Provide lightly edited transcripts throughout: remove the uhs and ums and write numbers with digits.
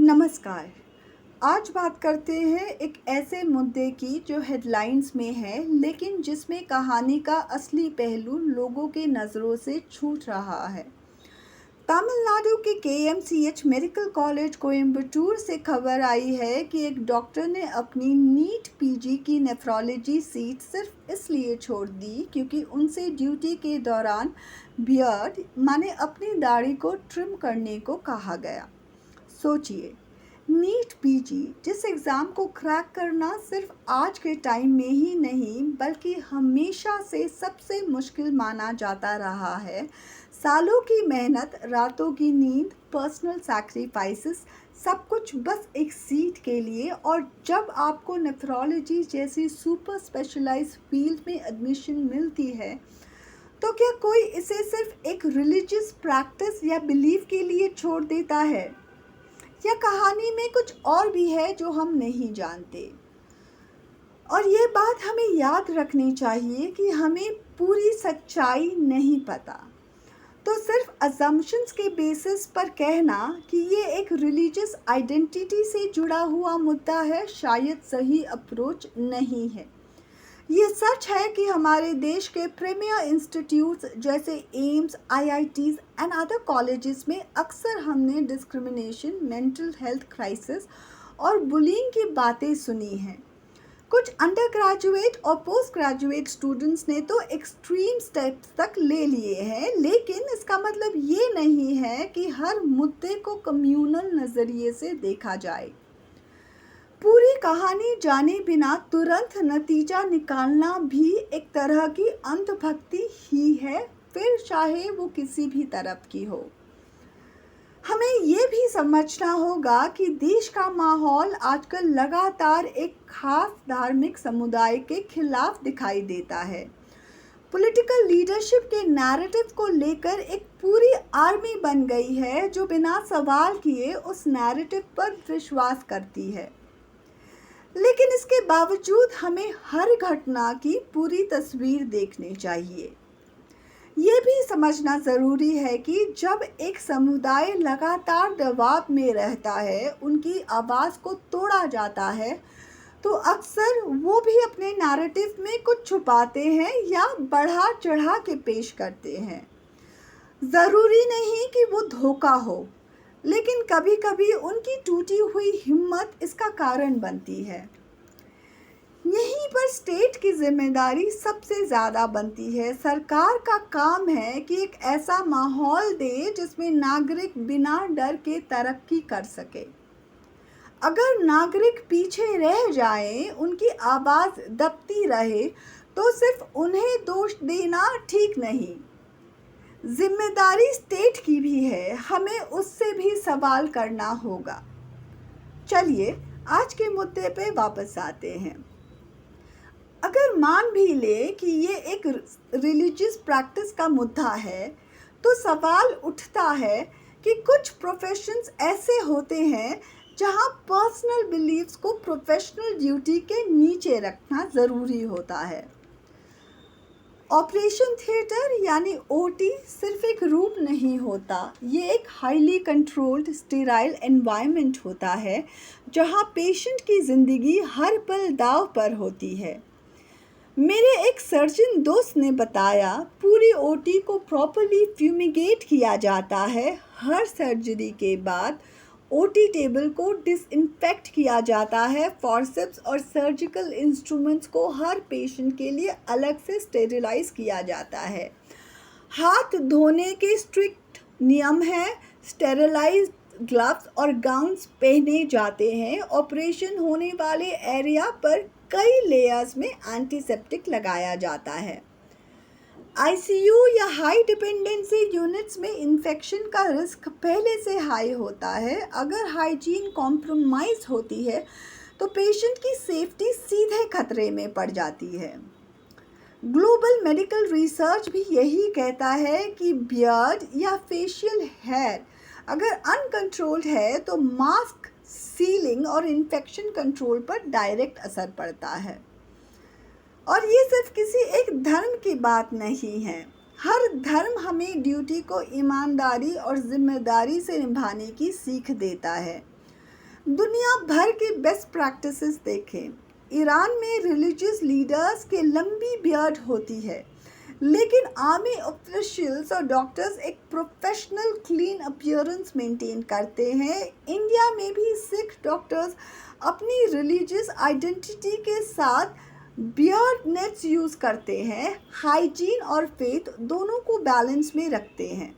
नमस्कार। आज बात करते हैं एक ऐसे मुद्दे की जो हेडलाइंस में है लेकिन जिसमें कहानी का असली पहलू लोगों के नज़रों से छूट रहा है। तमिलनाडु के केएमसीएच मेडिकल कॉलेज कोयम्बटूर से खबर आई है कि एक डॉक्टर ने अपनी नीट पीजी की नेफ्रोलॉजी सीट सिर्फ इसलिए छोड़ दी क्योंकि उनसे ड्यूटी के दौरान बियर्ड माने अपनी दाढ़ी को ट्रिम करने को कहा गया। सोचिए, नीट पीजी जिस एग्ज़ाम को क्रैक करना सिर्फ आज के टाइम में ही नहीं बल्कि हमेशा से सबसे मुश्किल माना जाता रहा है। सालों की मेहनत, रातों की नींद, पर्सनल सैक्रिफाइसेस, सब कुछ बस एक सीट के लिए। और जब आपको नेफ्रोलॉजी जैसी सुपर स्पेशलाइज्ड फील्ड में एडमिशन मिलती है तो क्या कोई इसे सिर्फ एक रिलीजियस प्रैक्टिस या बिलीफ के लिए छोड़ देता है, या कहानी में कुछ और भी है जो हम नहीं जानते। और ये बात हमें याद रखनी चाहिए कि हमें पूरी सच्चाई नहीं पता, तो सिर्फ अजम्पशंस के बेसिस पर कहना कि ये एक रिलीजियस आइडेंटिटी से जुड़ा हुआ मुद्दा है शायद सही अप्रोच नहीं है। ये सच है कि हमारे देश के प्रीमियर इंस्टीट्यूट्स जैसे AIIMS, IITs and other colleges में अक्सर हमने डिस्क्रिमिनेशन, मेंटल हेल्थ क्राइसिस और बुलिंग की बातें सुनी हैं। कुछ अंडर ग्रेजुएट और पोस्ट ग्रेजुएट स्टूडेंट्स ने तो एक्सट्रीम स्टेप्स तक ले लिए हैं, लेकिन इसका मतलब ये नहीं है कि हर मुद्दे को कम्युनल नज़रिए से देखा जाए। पूरी कहानी जाने बिना तुरंत नतीजा निकालना भी एक तरह की अंधभक्ति ही है, फिर चाहे वो किसी भी तरफ की हो। हमें ये भी समझना होगा कि देश का माहौल आजकल लगातार एक खास धार्मिक समुदाय के खिलाफ दिखाई देता है। पॉलिटिकल लीडरशिप के नैरेटिव को लेकर एक पूरी आर्मी बन गई है जो बिना सवाल किए उस नैरेटिव पर विश्वास करती है। लेकिन इसके बावजूद हमें हर घटना की पूरी तस्वीर देखनी चाहिए। ये भी समझना ज़रूरी है कि जब एक समुदाय लगातार दबाव में रहता है, उनकी आवाज़ को तोड़ा जाता है, तो अक्सर वो भी अपने नैरेटिव में कुछ छुपाते हैं या बढ़ा चढ़ा के पेश करते हैं। ज़रूरी नहीं कि वो धोखा हो, लेकिन कभी कभी उनकी टूटी हुई हिम्मत इसका कारण बनती है। यहीं पर स्टेट की जिम्मेदारी सबसे ज़्यादा बनती है। सरकार का काम है कि एक ऐसा माहौल दे जिसमें नागरिक बिना डर के तरक्की कर सके। अगर नागरिक पीछे रह जाएं, उनकी आवाज़ दबती रहे, तो सिर्फ उन्हें दोष देना ठीक नहीं। जिम्मेदारी स्टेट की भी है, हमें उससे भी सवाल करना होगा। चलिए आज के मुद्दे पे वापस आते हैं। अगर मान भी ले कि ये एक रिलीजियस प्रैक्टिस का मुद्दा है, तो सवाल उठता है कि कुछ प्रोफेशंस ऐसे होते हैं जहां पर्सनल बिलीव्स को प्रोफेशनल ड्यूटी के नीचे रखना ज़रूरी होता है। ऑपरेशन थिएटर यानी ओटी सिर्फ एक रूम नहीं होता, ये एक हाईली कंट्रोल्ड स्टेराइल एनवायरनमेंट होता है जहां पेशेंट की ज़िंदगी हर पल दांव पर होती है। मेरे एक सर्जन दोस्त ने बताया, पूरी ओटी को प्रॉपर्ली फ्यूमिगेट किया जाता है। हर सर्जरी के बाद ओटी टेबल को डिसइंफेक्ट किया जाता है। फॉर्सेप्स और सर्जिकल इंस्ट्रूमेंट्स को हर पेशेंट के लिए अलग से स्टेरिलाइज किया जाता है। हाथ धोने के स्ट्रिक्ट नियम हैं। स्टेरिलाइज्ड ग्लव्स और गाउन्स पहने जाते हैं। ऑपरेशन होने वाले एरिया पर कई लेयर्स में एंटीसेप्टिक लगाया जाता है। आईसीयू या हाई डिपेंडेंसी यूनिट्स में इन्फेक्शन का रिस्क पहले से हाई होता है। अगर हाइजीन कॉम्प्रोमाइज होती है तो पेशेंट की सेफ्टी सीधे खतरे में पड़ जाती है। ग्लोबल मेडिकल रिसर्च भी यही कहता है कि बियर्ड या फेशियल हेयर अगर अनकंट्रोल्ड है तो मास्क सीलिंग और इन्फेक्शन कंट्रोल पर डायरेक्ट असर पड़ता है। और ये सिर्फ किसी एक धर्म की बात नहीं है। हर धर्म हमें ड्यूटी को ईमानदारी और जिम्मेदारी से निभाने की सीख देता है। दुनिया भर की बेस्ट प्रैक्टिसेस देखें। ईरान में रिलीजियस लीडर्स के लंबी बियर्ड होती है, लेकिन आर्मी ऑफिशियल्स और डॉक्टर्स एक प्रोफेशनल क्लीन अपीयरेंस मेंटेन करते हैं। इंडिया में भी सिख डॉक्टर्स अपनी रिलीजियस आइडेंटिटी के साथ बियर्ड नेट्स यूज़ करते हैं, हाइजीन और फेथ दोनों को बैलेंस में रखते हैं।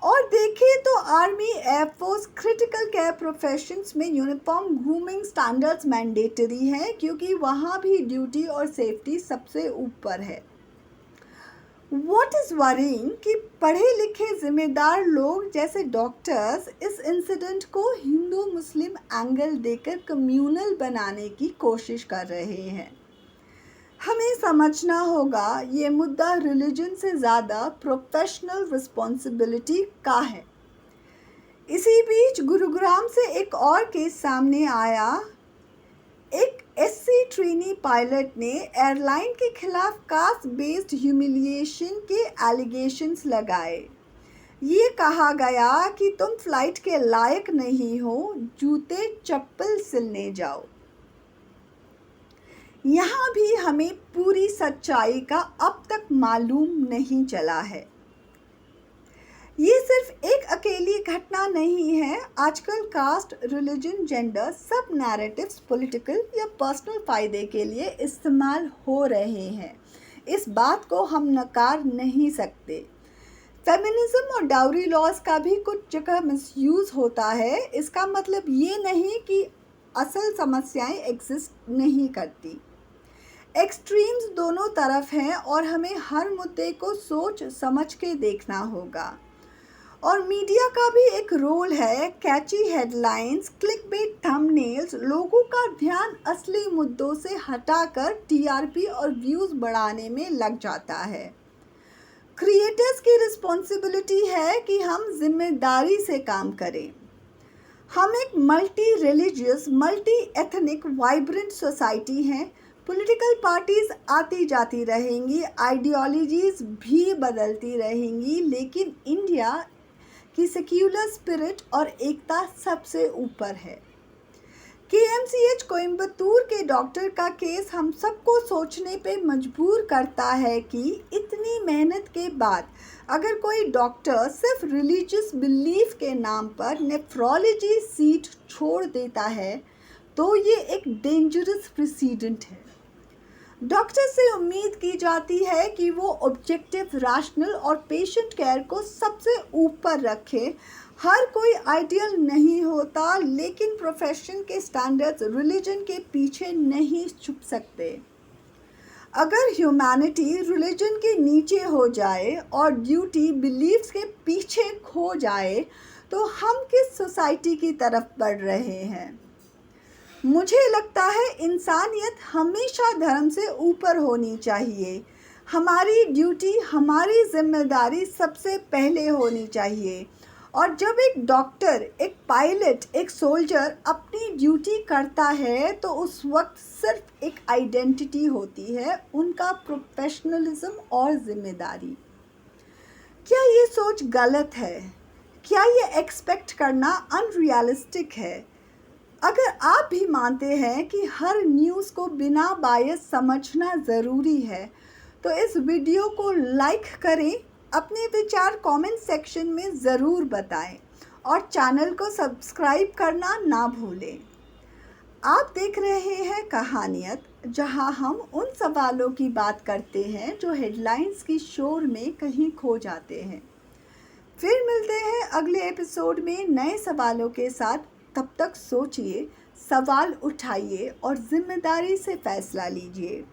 और देखें तो army, air force, critical care professions में यूनिफॉर्म ग्रूमिंग स्टैंडर्ड्स मैंडेटरी हैं, क्योंकि वहाँ भी ड्यूटी और सेफ्टी सबसे ऊपर है। व्हाट इज़ वरिंग कि पढ़े लिखे जिम्मेदार लोग जैसे डॉक्टर्स इस इंसिडेंट को हिंदू मुस्लिम एंगल देकर कम्युनल बनाने की कोशिश कर रहे हैं। हमें समझना होगा ये मुद्दा रिलीजन से ज़्यादा प्रोफेशनल रिस्पॉन्सिबिलिटी का है। इसी बीच गुरुग्राम से एक और केस सामने आया। एक एससी ट्रेनी पायलट ने एयरलाइन के खिलाफ कास्ट बेस्ड ह्यूमिलिएशन के एलिगेशंस लगाए। ये कहा गया कि तुम फ्लाइट के लायक नहीं हो, जूते चप्पल सिलने जाओ। यहाँ भी हमें पूरी सच्चाई का अब तक मालूम नहीं चला है। ये सिर्फ एक अकेली घटना नहीं है। आजकल कास्ट, रिलीजन, जेंडर सब नैरेटिव्स पॉलिटिकल या पर्सनल फ़ायदे के लिए इस्तेमाल हो रहे हैं। इस बात को हम नकार नहीं सकते। फेमिनिज्म और डाउरी लॉज का भी कुछ जगह मिसयूज़ होता है। इसका मतलब ये नहीं कि असल समस्याएं एग्जिस्ट नहीं करती। एक्सट्रीम्स दोनों तरफ हैं और हमें हर मुद्दे को सोच समझ के देखना होगा। और मीडिया का भी एक रोल है। कैची हेडलाइंस, क्लिकबेट थंबनेल्स लोगों का ध्यान असली मुद्दों से हटाकर टीआरपी और व्यूज़ बढ़ाने में लग जाता है। क्रिएटर्स की रिस्पॉन्सिबिलिटी है कि हम जिम्मेदारी से काम करें। हम एक multi religious, multi ethnic, vibrant society हैं। पॉलिटिकल पार्टीज आती जाती रहेंगी, आइडियोलॉजीज भी बदलती रहेंगी, लेकिन इंडिया की सेक्युलर स्पिरिट और एकता सबसे ऊपर है। केएमसीएच कोयम्बतूर के डॉक्टर का केस हम सबको सोचने पे मजबूर करता है कि इतनी मेहनत के बाद अगर कोई डॉक्टर सिर्फ रिलीजियस बिलीफ के नाम पर नेफ्रोलॉजी सीट छोड़ देता है तो ये एक डेंजरस प्रेसिडेंट है। डॉक्टर से उम्मीद की जाती है कि वो ऑब्जेक्टिव, रैशनल और पेशेंट केयर को सबसे ऊपर रखे। हर कोई आइडियल नहीं होता, लेकिन प्रोफेशन के स्टैंडर्ड्स रिलीजन के पीछे नहीं छुप सकते। अगर ह्यूमैनिटी रिलीजन के नीचे हो जाए और ड्यूटी बिलीफ्स के पीछे खो जाए तो हम किस सोसाइटी की तरफ बढ़ रहे हैं? मुझे लगता है इंसानियत हमेशा धर्म से ऊपर होनी चाहिए। हमारी ड्यूटी, हमारी जिम्मेदारी सबसे पहले होनी चाहिए। और जब एक डॉक्टर, एक पायलट, एक सोल्जर अपनी ड्यूटी करता है तो उस वक्त सिर्फ एक आइडेंटिटी होती है, उनका प्रोफेशनलिज्म और जिम्मेदारी। क्या ये सोच गलत है? क्या ये एक्सपेक्ट करना अनरियलिस्टिक है? अगर आप भी मानते हैं कि हर न्यूज़ को बिना बायस समझना ज़रूरी है तो इस वीडियो को लाइक करें, अपने विचार कमेंट सेक्शन में ज़रूर बताएं और चैनल को सब्सक्राइब करना ना भूलें। आप देख रहे हैं कहानियत, जहां हम उन सवालों की बात करते हैं जो हेडलाइंस की शोर में कहीं खो जाते हैं। फिर मिलते हैं अगले एपिसोड में नए सवालों के साथ। तब तक सोचिए, सवाल उठाइए और जिम्मेदारी से फैसला लीजिए।